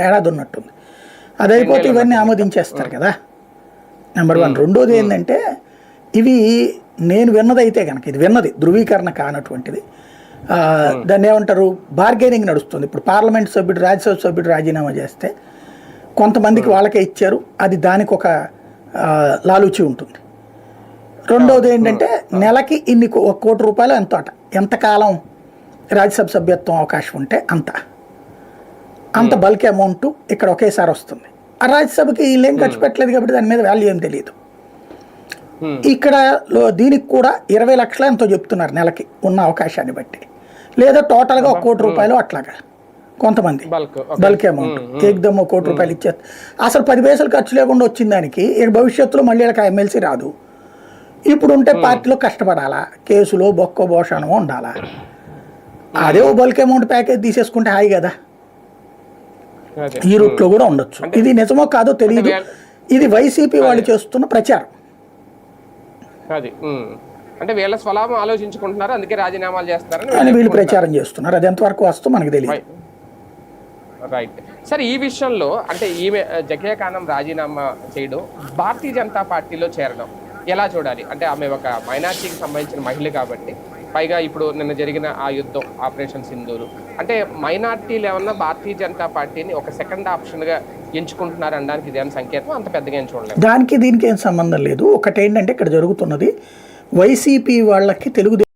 ఏడాది ఉన్నట్టుంది. అది అయిపోతే ఇవన్నీ ఆమోదించేస్తారు కదా, నెంబర్ 1. రెండోది ఏంటంటే ఇవి నేను విన్నదైతే కనుక, ఇది విన్నది ధృవీకరణ కానటువంటిది, దాన్ని ఏమంటారు, బార్గెనింగ్ నడుస్తుంది. ఇప్పుడు పార్లమెంట్ సభ్యుడు, రాజ్యసభ సభ్యుడు రాజీనామా చేస్తే కొంతమందికి వాళ్ళకే ఇచ్చారు, అది దానికి ఒక లాలూచి ఉంటుంది. రెండవది ఏంటంటే నెలకి ఇన్ని ₹1 కోటి ఎంతకాలం రాజ్యసభ సభ్యత్వం అవకాశం ఉంటే అంత బల్క్ అమౌంట్ ఇక్కడ ఒకేసారి వస్తుంది. ఆ రాజ్యసభకి వీళ్ళు ఏం ఖర్చు పెట్టలేదు కాబట్టి దాని మీద వాల్యూ ఏం తెలియదు. ఇక్కడ దీనికి కూడా 20 లక్షలు ఎంతో చెప్తున్నారు నెలకి ఉన్న అవకాశాన్ని బట్టి, లేదా టోటల్గా ₹1 కోటి అట్లాగా కొంతమంది బల్క్ అమౌంట్ ఏకదమ్ ₹1 కోటి ఇచ్చేది. అసలు 10 పైసలు ఖర్చు లేకుండా వచ్చిన దానికి ఇక భవిష్యత్తులో మళ్ళీ వీళ్ళకి ఎమ్మెల్సీ రాదు. ఇప్పుడు ఉంటే పార్టీలో కష్టపడాలా, కేసులో బొక్కో భోషణమో ఉండాలా. అదే ఓ బల్క్ అమౌంట్ ప్యాకేజ్ తీసేసుకుంటే హాయి కదా, ఈ రూట్లో కూడా ఉండొచ్చు. ఇది నిజమో కాదో తెలియదు, ఇది వైసీపీ వాళ్ళు చేస్తున్న ప్రచారం. అది అంటే వీళ్ళ స్వలాభం ఆలోచించుకుంటున్నారు, అందుకే రాజీనామాలు చేస్తారని అని వీళ్ళు ప్రచారం చేస్తున్నారు. అది ఎంతవరకు వస్తుందో మనకు తెలియదు. రైట్ సార్, ఈ విషయంలో అంటే ఈమె జకియా ఖానం రాజీనామా చేయడం, భారతీయ జనతా పార్టీలో చేరడం ఎలా చూడాలి? అంటే ఆమె ఒక మైనార్టీకి సంబంధించిన మహిళ కాబట్టి, పైగా ఇప్పుడు నిన్న జరిగిన ఆ యుద్ధం ఆపరేషన్ సింధూరు, అంటే మైనార్టీలు ఏమన్నా భారతీయ జనతా పార్టీని ఒక సెకండ్ ఆప్షన్గా ఎంచుకుంటున్నారు అనడానికి ఇదేమైనా సంకేతం? అంత పెద్దగా ఏం చూడలేదు. దానికి దీనికి ఏం సంబంధం లేదు. ఒకటేంటంటే ఇక్కడ జరుగుతున్నది వైసీపీ వాళ్ళకి తెలుగు